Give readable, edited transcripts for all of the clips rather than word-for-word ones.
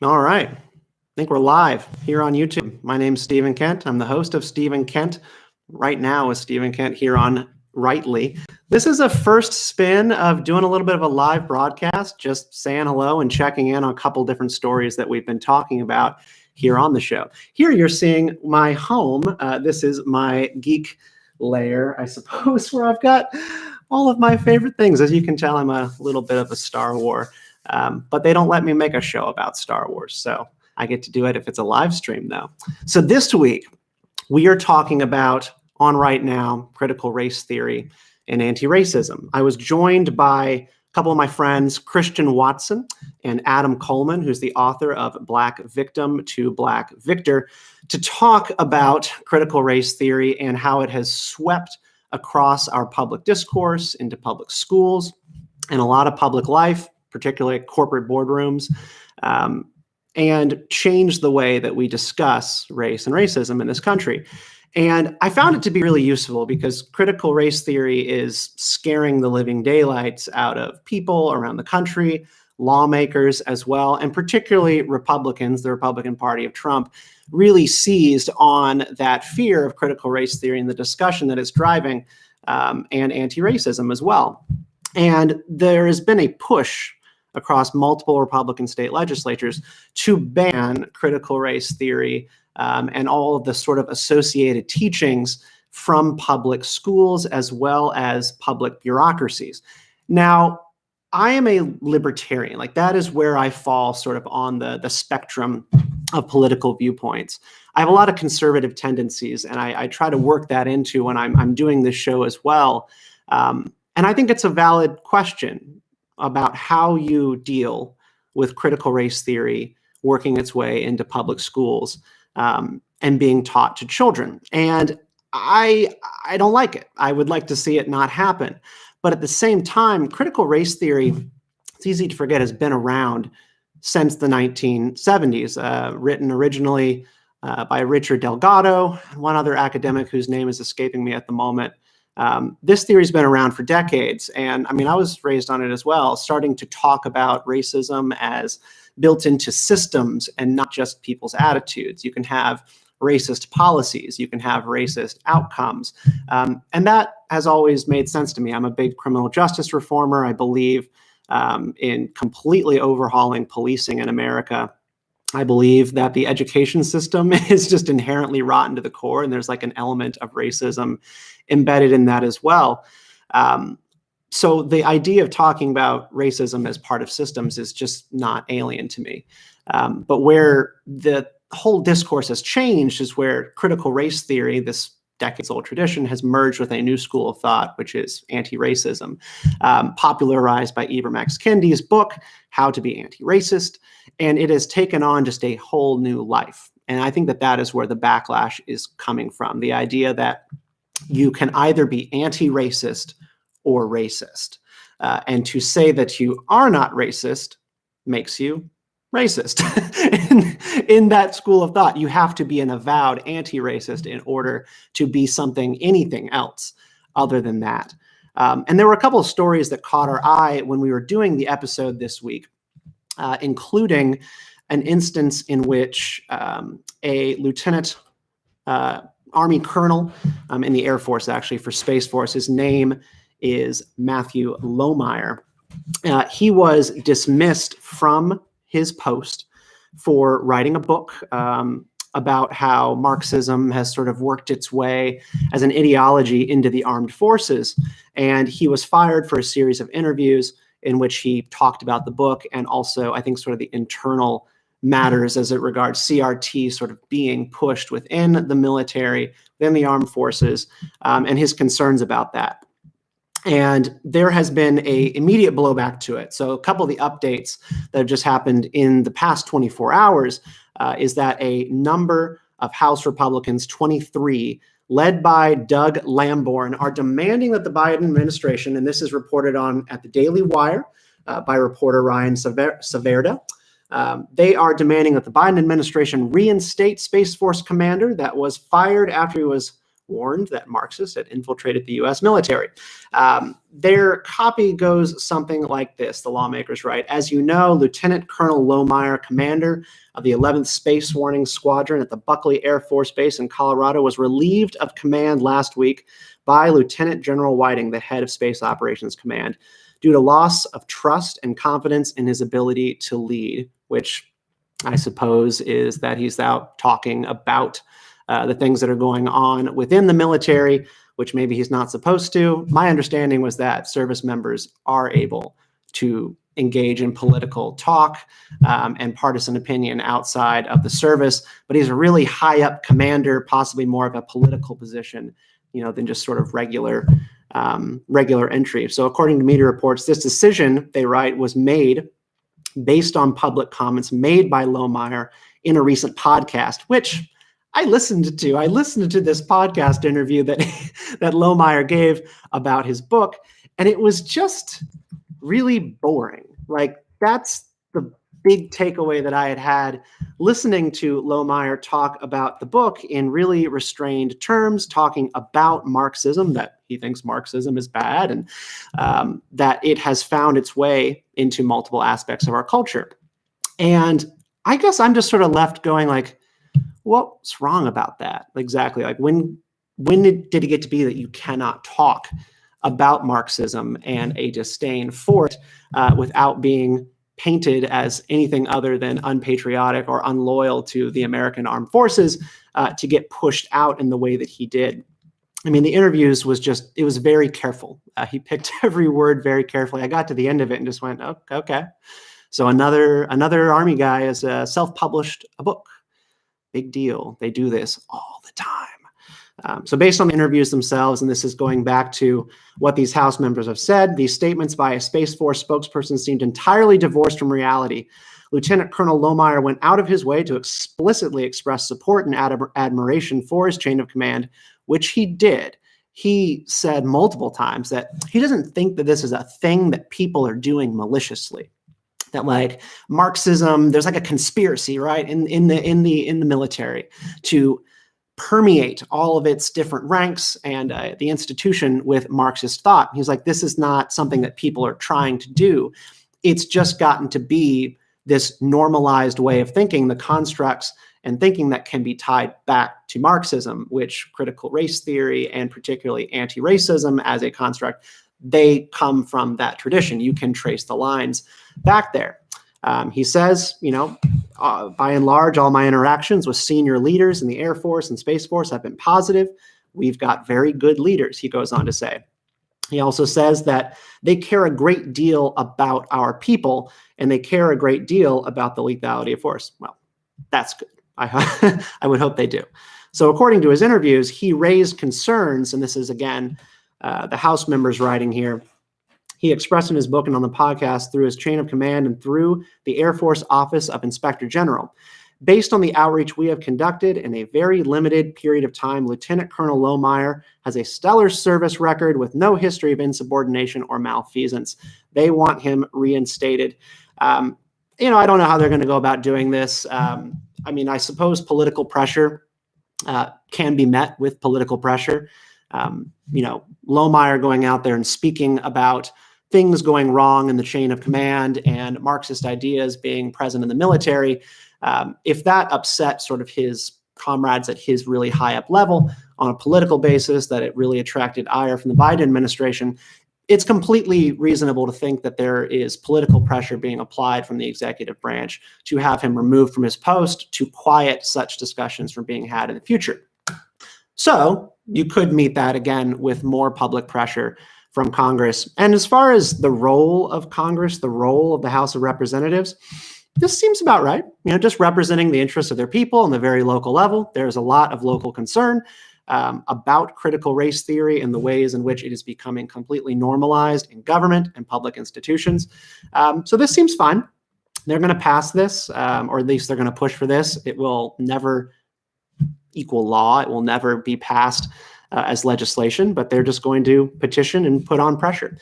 All right. I think we're live here on YouTube. My name's Stephen Kent. I'm the host of Stephen Kent. Right now is Stephen Kent here on Rightly. This is a first spin of doing a little bit of a live broadcast, just saying hello and checking in on a couple different stories that we've been talking about here on the show. Here you're seeing my home. This is my geek lair, I suppose, where I've got all of my favorite things. As you can tell, I'm a little bit of a Star Wars. But they don't let me make a show about Star Wars, so I get to do it if it's a live stream, though. So this week, we are talking about, on Right Now, critical race theory and anti-racism. I was joined by a couple of my friends, Christian Watson and Adam Coleman, who's the author of Black Victim to Black Victor, to talk about critical race theory and how it has swept across our public discourse into public schools and a lot of public life, particularly corporate boardrooms, and change the way that we discuss race and racism in this country. And I found it to be really useful because critical race theory is scaring the living daylights out of people around the country, lawmakers as well, and particularly Republicans. The Republican Party of Trump really seized on that fear of critical race theory and the discussion that it's driving, and anti-racism as well. And there has been a push across multiple Republican state legislatures to ban critical race theory and all of the sort of associated teachings from public schools as well as public bureaucracies. Now, I am a libertarian. Like, that is where I fall sort of on the spectrum of political viewpoints. I have a lot of conservative tendencies, and I try to work that into when I'm doing this show as well. And I think it's a valid question about how you deal with critical race theory working its way into public schools and being taught to children. And I don't like it. I would like to see it not happen. But at the same time, critical race theory, it's easy to forget, has been around since the 1970s, written originally by Richard Delgado, one other academic whose name is escaping me at the moment. This theory's been around for decades, and I mean, I was raised on it as well, starting to talk about racism as built into systems and not just people's attitudes. You can have racist policies, you can have racist outcomes, and that has always made sense to me. I'm a big criminal justice reformer. I believe in completely overhauling policing in America. I believe that the education system is just inherently rotten to the core, and there's like an element of racism embedded in that as well. So the idea of talking about racism as part of systems is just not alien to me. But where the whole discourse has changed is where critical race theory, this decades-old tradition, has merged with a new school of thought, which is anti-racism, popularized by Ibram X. Kendi's book, How to Be Anti-Racist, and it has taken on just a whole new life. And I think that that is where the backlash is coming from, the idea that you can either be anti-racist or racist. And to say that you are not racist makes you racist. in that school of thought, you have to be an avowed anti-racist in order to be anything else other than that. And there were a couple of stories that caught our eye when we were doing the episode this week, including an instance in which a lieutenant Army colonel in the Air Force, actually for Space Force, his name is Matthew Lohmeyer. He was dismissed from his post for writing a book about how Marxism has sort of worked its way as an ideology into the armed forces. And he was fired for a series of interviews in which he talked about the book and also, I think, sort of the internal matters as it regards CRT sort of being pushed within the military, within the armed forces, and his concerns about that. And there has been an immediate blowback to it. So a couple of the updates that have just happened in the past 24 hours is that a number of House Republicans, 23, led by Doug Lamborn, are demanding that the Biden administration, and this is reported on at the Daily Wire by reporter Ryan Saverda, they are demanding that the Biden administration reinstate Space Force commander that was fired after he was warned that Marxists had infiltrated the U.S. military. Their copy goes something like this, the lawmakers write. As you know, Lieutenant Colonel Lohmeyer, commander of the 11th Space Warning Squadron at the Buckley Air Force Base in Colorado, was relieved of command last week by Lieutenant General Whiting, the head of Space Operations Command, due to loss of trust and confidence in his ability to lead, which I suppose is that he's out talking about the things that are going on within the military, which maybe he's not supposed to. My understanding was that service members are able to engage in political talk and partisan opinion outside of the service, but he's a really high up commander, possibly more of a political position, than just sort of regular entry. So according to media reports, this decision, they write, was made based on public comments made by Lohmeyer in a recent podcast, which I listened to. I listened to this podcast interview that Lohmeyer gave about his book, and it was just really boring. Like, that's the big takeaway that I had listening to Lohmeyer talk about the book in really restrained terms, talking about Marxism, that he thinks Marxism is bad, and that it has found its way into multiple aspects of our culture. And I guess I'm just sort of left going like, what's wrong about that? Exactly. Like, when did it get to be that you cannot talk about Marxism and a disdain for it without being painted as anything other than unpatriotic or unloyal to the American armed forces to get pushed out in the way that he did? I mean, the interviews it was very careful. He picked every word very carefully. I got to the end of it and just went, oh, okay. So another Army guy has self-published a book. Big deal. They do this all the time. So based on the interviews themselves, and this is going back to what these House members have said, these statements by a Space Force spokesperson seemed entirely divorced from reality. Lieutenant Colonel Lohmeyer went out of his way to explicitly express support and admiration for his chain of command, which he did. He said multiple times that he doesn't think that this is a thing that people are doing maliciously. That, like, Marxism, there's like a conspiracy, right, in the military to permeate all of its different ranks and the institution with Marxist thought. He's like, this is not something that people are trying to do. It's just gotten to be this normalized way of thinking, the constructs and thinking that can be tied back to Marxism, which critical race theory and particularly anti-racism as a construct, they come from that tradition. You can trace the lines back there. He says, by and large, all my interactions with senior leaders in the Air Force and Space Force have been positive. We've got very good leaders, he goes on to say. He also says that they care a great deal about our people, and they care a great deal about the lethality of force. Well, that's good. I would hope they do. So according to his interviews, he raised concerns, and this is, again, the House members writing here. He expressed in his book and on the podcast through his chain of command and through the Air Force Office of Inspector General. Based on the outreach we have conducted in a very limited period of time, Lieutenant Colonel Lohmeyer has a stellar service record with no history of insubordination or malfeasance. They want him reinstated. I don't know how they're going to go about doing this. I suppose political pressure can be met with political pressure. Lohmeyer going out there and speaking about things going wrong in the chain of command and Marxist ideas being present in the military, if that upset sort of his comrades at his really high up level on a political basis, that it really attracted ire from the Biden administration, it's completely reasonable to think that there is political pressure being applied from the executive branch to have him removed from his post to quiet such discussions from being had in the future. So you could meet that again with more public pressure from Congress. And as far as the role of Congress, the role of the House of Representatives, this seems about right. Just representing the interests of their people on the very local level. There's a lot of local concern about critical race theory and the ways in which it is becoming completely normalized in government and public institutions. So this seems fine. They're going to pass this, or at least they're going to push for this. It will never equal law. It will never be passed as legislation, but they're just going to petition and put on pressure.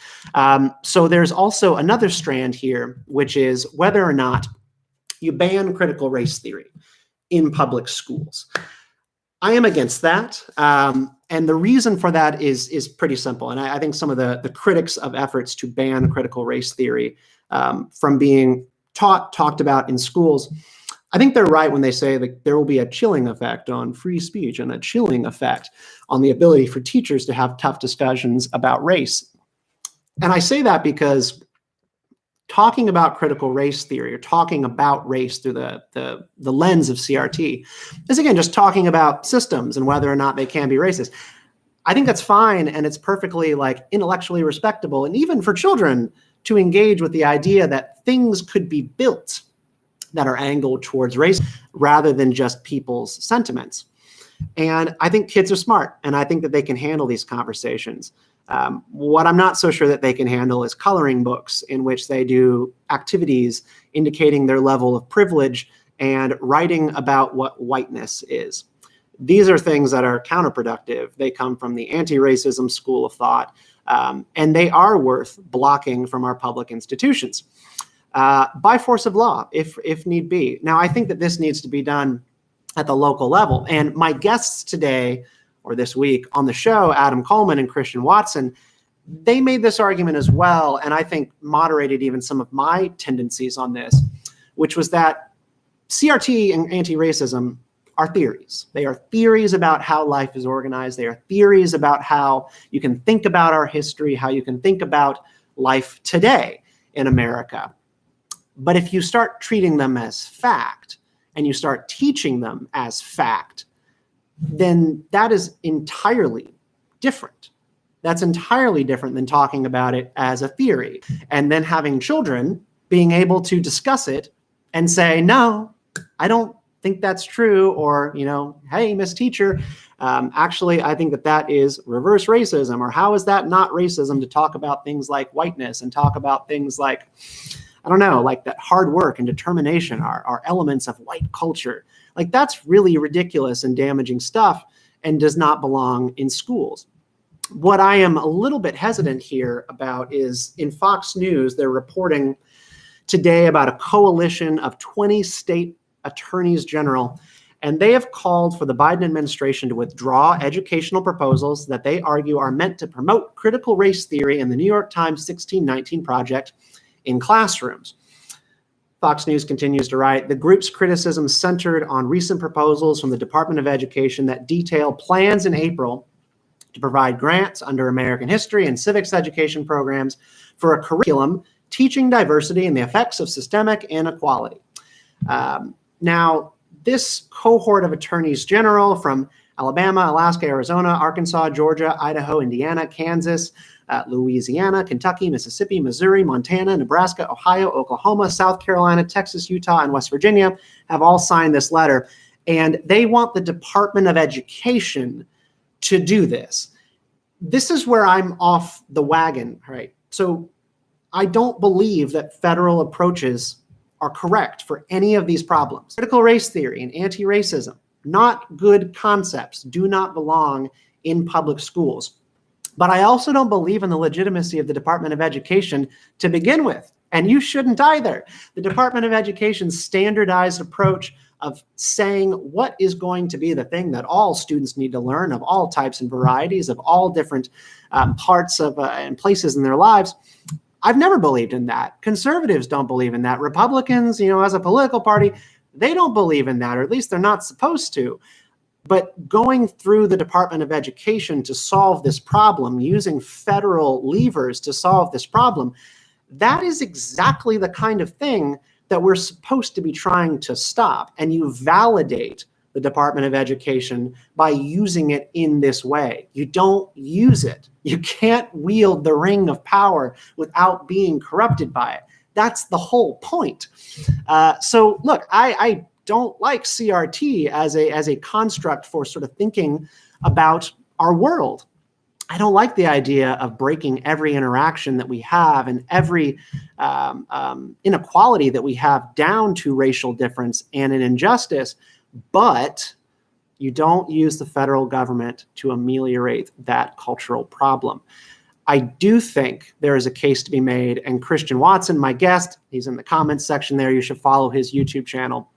So there's also another strand here, which is whether or not you ban critical race theory in public schools. I am against that. And the reason for that is pretty simple. And I think some of the critics of efforts to ban critical race theory from being talked about in schools, I think they're right when they say that there will be a chilling effect on free speech and a chilling effect on the ability for teachers to have tough discussions about race. And I say that because talking about critical race theory or talking about race through the lens of CRT is, again, just talking about systems and whether or not they can be racist. I think that's fine, and it's perfectly intellectually respectable, and even for children to engage with the idea that things could be built that are angled towards race rather than just people's sentiments. And I think kids are smart, and I think that they can handle these conversations. What I'm not so sure that they can handle is coloring books in which they do activities indicating their level of privilege and writing about what whiteness is. These are things that are counterproductive. They come from the anti-racism school of thought, and they are worth blocking from our public institutions by force of law, if need be. Now, I think that this needs to be done at the local level. And my guests today, or this week on the show, Adam Coleman and Christian Watson, they made this argument as well, and I think moderated even some of my tendencies on this, which was that CRT and anti-racism are theories. They are theories about how life is organized. They are theories about how you can think about our history, how you can think about life today in America. But if you start treating them as fact and you start teaching them as fact, then that is entirely different. That's entirely different than talking about it as a theory and then having children being able to discuss it and say, no, I don't think that's true, or, hey, Miss Teacher, actually, I think that is reverse racism, or how is that not racism to talk about things like whiteness and talk about things like, I don't know, like that hard work and determination are elements of white culture. Like, that's really ridiculous and damaging stuff and does not belong in schools. What I am a little bit hesitant here about is in Fox News, they're reporting today about a coalition of 20 state attorneys general, and they have called for the Biden administration to withdraw educational proposals that they argue are meant to promote critical race theory in the New York Times 1619 Project in classrooms. Fox News continues to write, the group's criticism centered on recent proposals from the Department of Education that detail plans in April to provide grants under American history and civics education programs for a curriculum teaching diversity and the effects of systemic inequality. Now, this cohort of attorneys general from Alabama, Alaska, Arizona, Arkansas, Georgia, Idaho, Indiana, Kansas, Louisiana, Kentucky, Mississippi, Missouri, Montana, Nebraska, Ohio, Oklahoma, South Carolina, Texas, Utah, and West Virginia have all signed this letter. And they want the Department of Education to do this. This is where I'm off the wagon, right? So I don't believe that federal approaches are correct for any of these problems. Critical race theory and anti-racism, not good concepts, do not belong in public schools. But I also don't believe in the legitimacy of the Department of Education to begin with, and you shouldn't either. The Department of Education's standardized approach of saying what is going to be the thing that all students need to learn of all types and varieties of all different parts of and places in their lives, I've never believed in that. Conservatives don't believe in that. Republicans, as a political party, they don't believe in that, or at least they're not supposed to. But going through the Department of Education to solve this problem, using federal levers to solve this problem, that is exactly the kind of thing that we're supposed to be trying to stop. And you validate the Department of Education by using it in this way. You don't use it. You can't wield the ring of power without being corrupted by it. That's the whole point. So look, I don't like CRT as a construct for sort of thinking about our world. I don't like the idea of breaking every interaction that we have and every inequality that we have down to racial difference and an injustice, but you don't use the federal government to ameliorate that cultural problem. I do think there is a case to be made, and Christian Watson, my guest, he's in the comments section there. You should follow his YouTube channel.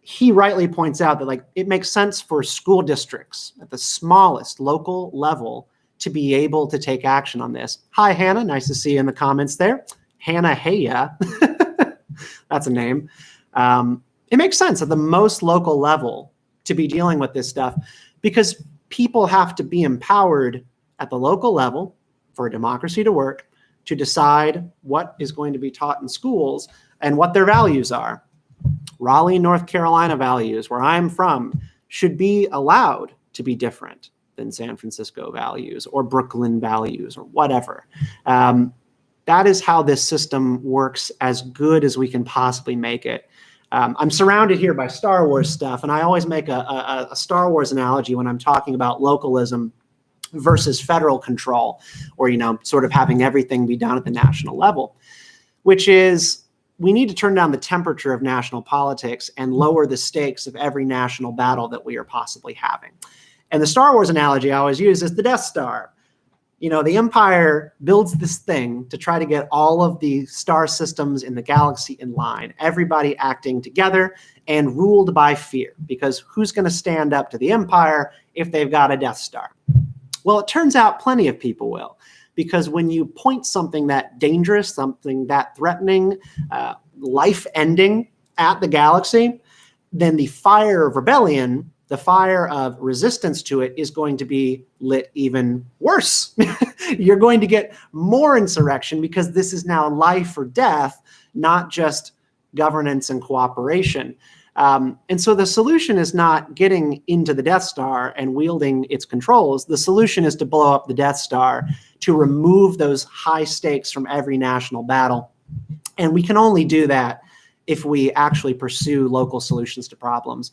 he rightly points out that like it makes sense for school districts at the smallest local level to be able to take action on this. Hi, Hannah. Nice to see you in the comments there. Hannah Heya. That's a name. It makes sense at the most local level to be dealing with this stuff because people have to be empowered at the local level for a democracy to work to decide what is going to be taught in schools and what their values are. Raleigh, North Carolina values, where I'm from, should be allowed to be different than San Francisco values or Brooklyn values or whatever. That is how this system works as good as we can possibly make it. I'm surrounded here by Star Wars stuff, and I always make a Star Wars analogy when I'm talking about localism versus federal control, or, sort of having everything be done at the national level, which is we need to turn down the temperature of national politics and lower the stakes of every national battle that we are possibly having. And the Star Wars analogy I always use is the Death Star. The Empire builds this thing to try to get all of the star systems in the galaxy in line, everybody acting together and ruled by fear, because who's going to stand up to the Empire if they've got a Death Star? Well, it turns out plenty of people will, because when you point something that dangerous, something that threatening, life-ending at the galaxy, then the fire of rebellion, the fire of resistance to it, is going to be lit even worse. You're going to get more insurrection because this is now life or death, not just governance and cooperation. And so the solution is not getting into the Death Star and wielding its controls. The solution is to blow up the Death Star, to remove those high stakes from every national battle. And we can only do that if we actually pursue local solutions to problems.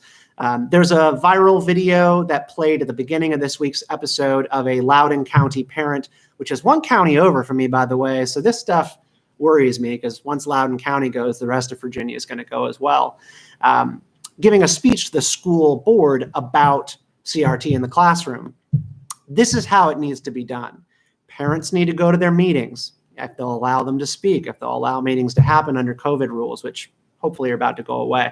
There's a viral video that played at the beginning of this week's episode of a Loudoun County parent, which is one county over from me, by the way. So this stuff worries me because once Loudoun County goes, the rest of Virginia is going to go as well. Giving a speech to the school board about CRT in the classroom. This is how it needs to be done. Parents need to go to their meetings if they'll allow them to speak, if they'll allow meetings to happen under COVID rules, which hopefully are about to go away.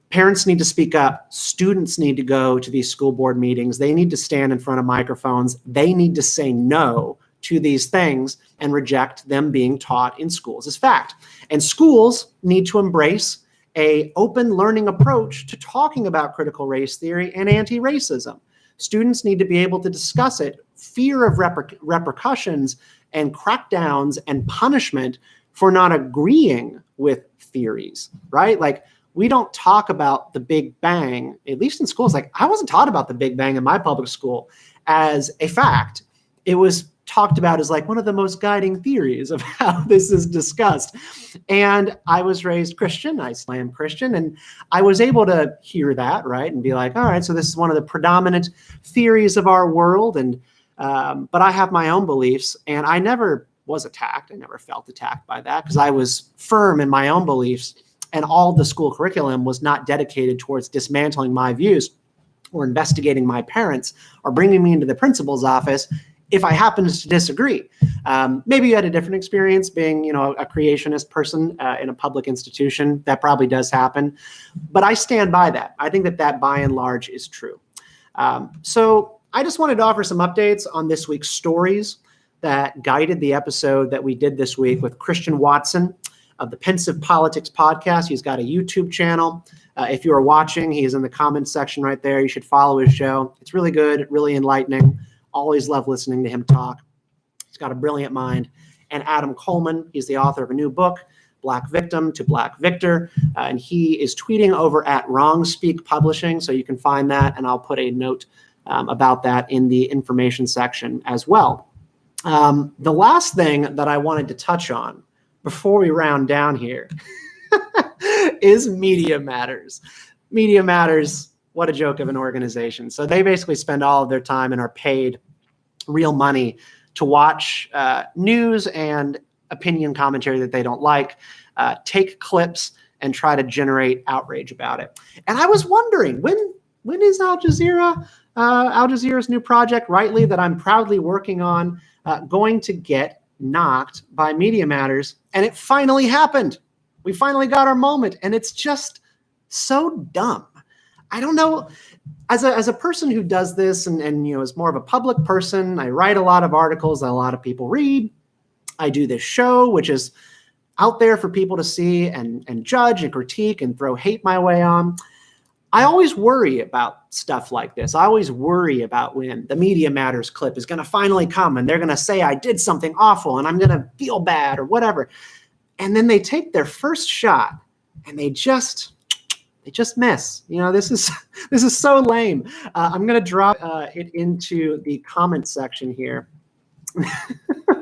Parents need to speak up. Students need to go to these school board meetings. They need to stand in front of microphones. They need to say no to these things and reject them being taught in schools as fact. And schools need to embrace an open learning approach to talking about critical race theory and anti-racism. Students need to be able to discuss it. Fear of repercussions and crackdowns and punishment for not agreeing with theories, right? Like, we don't talk about the Big Bang, at least in schools. Like, I wasn't taught about the Big Bang in my public school as a fact. It was talked about as like one of the most guiding theories of how this is discussed. And I was raised Christian, I slam Christian, and I was able to hear that, right? And be like, all right, so this is one of the predominant theories of our world. And, but I have my own beliefs, and I never was attacked. I never felt attacked by that because I was firm in my own beliefs. And all the school curriculum was not dedicated towards dismantling my views or investigating my parents or bringing me into the principal's office if I happened to disagree. Maybe you had a different experience being, a creationist person in a public institution. That probably does happen. But I stand by that. I think that by and large is true. So I just wanted to offer some updates on this week's stories that guided the episode that we did this week with Christian Watson of the Pensive Politics podcast. He's got a YouTube channel. If you are watching, he is in the comments section right there. You should follow his show. It's really good, really enlightening. Always love listening to him talk. He's got a brilliant mind. And Adam Coleman, he's the author of a new book, Black Victim to Black Victor. And he is tweeting over at Wrong Speak Publishing. So you can find that. And I'll put a note about that in the information section as well. The last thing that I wanted to touch on before we round down here is Media Matters. Media Matters, what a joke of an organization. So they basically spend all of their time and are paid real money to watch news and opinion commentary that they don't like, take clips and try to generate outrage about it. And I was wondering, when is Al Jazeera's new project, Rightly, that I'm proudly working on, going to get knocked by Media Matters? And it finally happened. We finally got our moment, and it's just So dumb. I don't know. As a person who does this and is more of a public person, I write a lot of articles that a lot of people read. I do this show, which is out there for people to see and judge and critique and throw hate my way on. I always worry about stuff like this. I always worry about when the Media Matters clip is going to finally come and they're going to say I did something awful and I'm going to feel bad or whatever. And then they take their first shot and they just miss. This is so lame. I'm going to drop it into the comment section here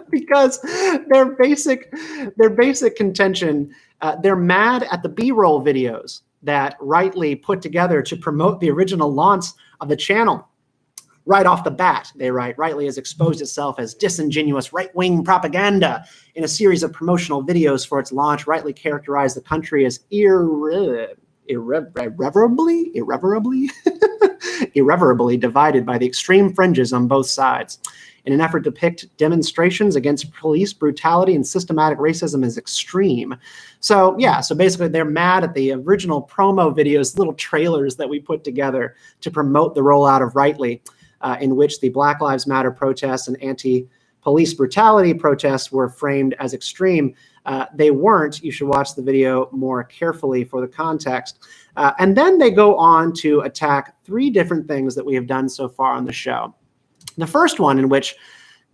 because their basic contention, they're mad at the B-roll videos that Rightly put together to promote the original launch of the channel. Right off the bat, they write, Rightly has exposed itself as disingenuous right-wing propaganda. In a series of promotional videos for its launch, Rightly characterized the country as irreverably divided by the extreme fringes on both sides. In an effort to depict demonstrations against police brutality and systematic racism as extreme. So basically they're mad at the original promo videos, little trailers that we put together to promote the rollout of Rightly, in which the Black Lives Matter protests and anti-police brutality protests were framed as extreme. They weren't. You should watch the video more carefully for the context. And then they go on to attack 3 different things that we have done so far on the show. The first one, in which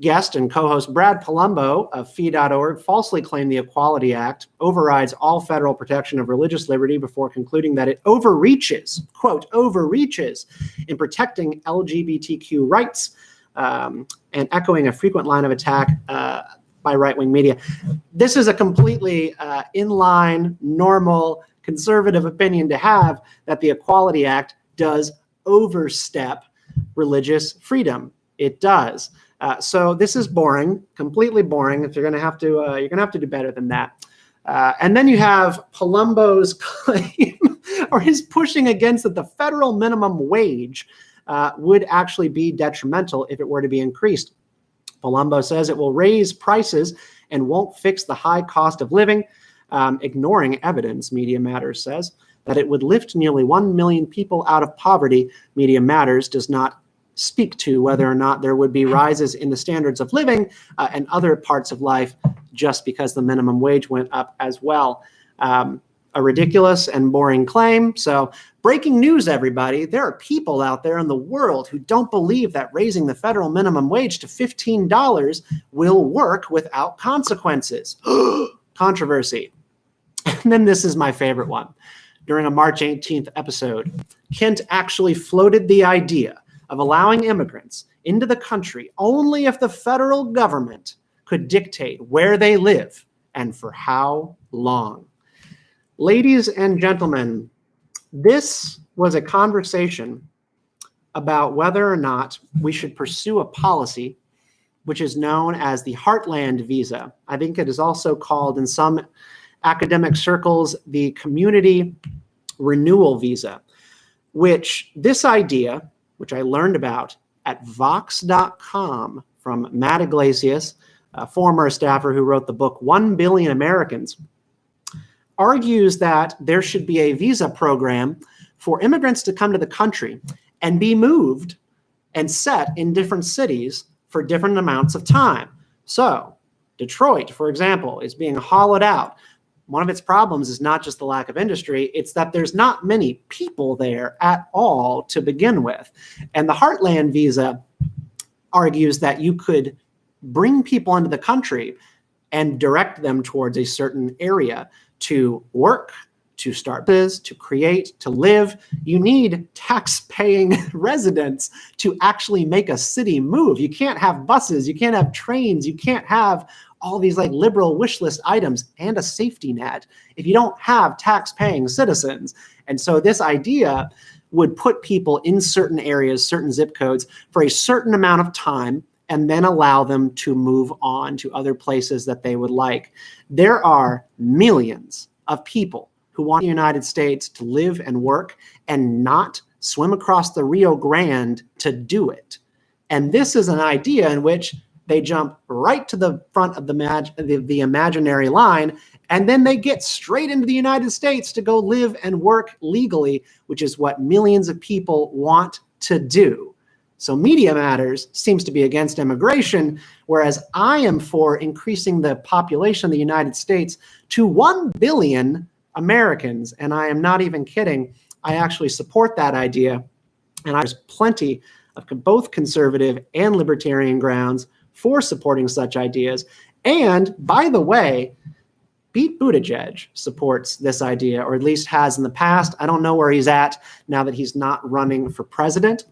guest and co-host Brad Palumbo of Fee.org falsely claimed the Equality Act overrides all federal protection of religious liberty before concluding that it overreaches, quote, overreaches in protecting LGBTQ rights, and echoing a frequent line of attack by right-wing media. This is a completely inline, normal, conservative opinion to have, that the Equality Act does overstep religious freedom. It does. So this is boring, completely boring. If you're going to have to do better than that. And then you have Palumbo's claim, or his pushing against that the federal minimum wage would actually be detrimental if it were to be increased. Palumbo says it will raise prices and won't fix the high cost of living, ignoring evidence, Media Matters says, that it would lift nearly 1 million people out of poverty. Media Matters does not speak to whether or not there would be rises in the standards of living and other parts of life just because the minimum wage went up as well. A ridiculous and boring claim. So breaking news, everybody. There are people out there in the world who don't believe that raising the federal minimum wage to $15 will work without consequences. Controversy. And then this is my favorite one. During a March 18th episode, Kent actually floated the idea of allowing immigrants into the country only if the federal government could dictate where they live and for how long. Ladies and gentlemen, this was a conversation about whether or not we should pursue a policy which is known as the Heartland Visa. I think it is also called in some academic circles the Community Renewal Visa, which this idea, which I learned about at Vox.com from Matt Iglesias, a former staffer who wrote the book 1 Billion Americans, argues that there should be a visa program for immigrants to come to the country and be moved and set in different cities for different amounts of time. So Detroit, for example, is being hollowed out. One of its problems is not just the lack of industry, it's that there's not many people there at all to begin with. And the Heartland Visa argues that you could bring people into the country and direct them towards a certain area to work, to start business, to create, to live. You need tax-paying residents to actually make a city move. You can't have buses, you can't have trains, you can't have all these like liberal wish list items and a safety net if you don't have tax-paying citizens. And so this idea would put people in certain areas, certain zip codes for a certain amount of time and then allow them to move on to other places that they would like. There are millions of people who want the United States to live and work and not swim across the Rio Grande to do it. And this is an idea in which they jump right to the front of the imaginary line And then they get straight into the United States to go live and work legally, which is what millions of people want to do. So Media Matters seems to be against immigration, whereas I am for increasing the population of the United States to 1 billion Americans. And I am not even kidding. I actually support that idea. And there's plenty of both conservative and libertarian grounds for supporting such ideas. And by the way, Pete Buttigieg supports this idea, or at least has in the past. I don't know where he's at now that he's not running for president,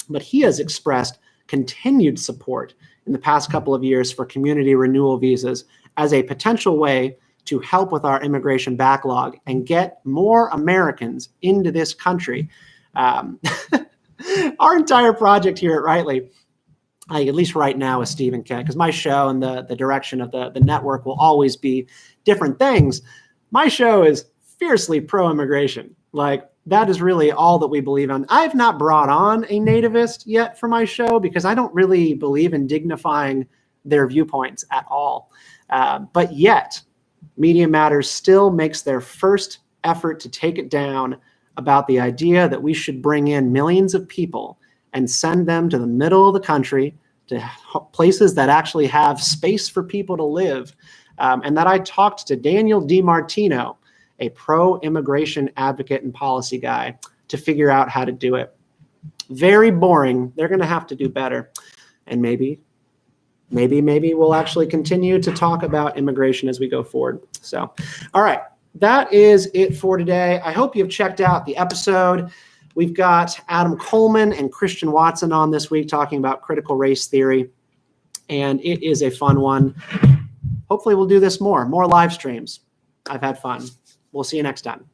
but he has expressed continued support in the past couple of years for community renewal visas as a potential way to help with our immigration backlog and get more Americans into this country. Our entire project here at Rightly, at least right now with Stephen Kent, because my show and the direction of the network will always be different things. My show is fiercely pro-immigration. Like, that is really all that we believe in. I've not brought on a nativist yet for my show because I don't really believe in dignifying their viewpoints at all. But yet, Media Matters still makes their first effort to take it down about the idea that we should bring in millions of people and send them to the middle of the country, to places that actually have space for people to live. And that I talked to Daniel DiMartino, a pro-immigration advocate and policy guy, to figure out how to do it. Very boring. They're going to have to do better. And maybe we'll actually continue to talk about immigration as we go forward. So, all right, that is it for today. I hope you've checked out the episode. We've got Adam Coleman and Christian Watson on this week talking about critical race theory, and it is a fun one. Hopefully we'll do this more live streams. I've had fun. We'll see you next time.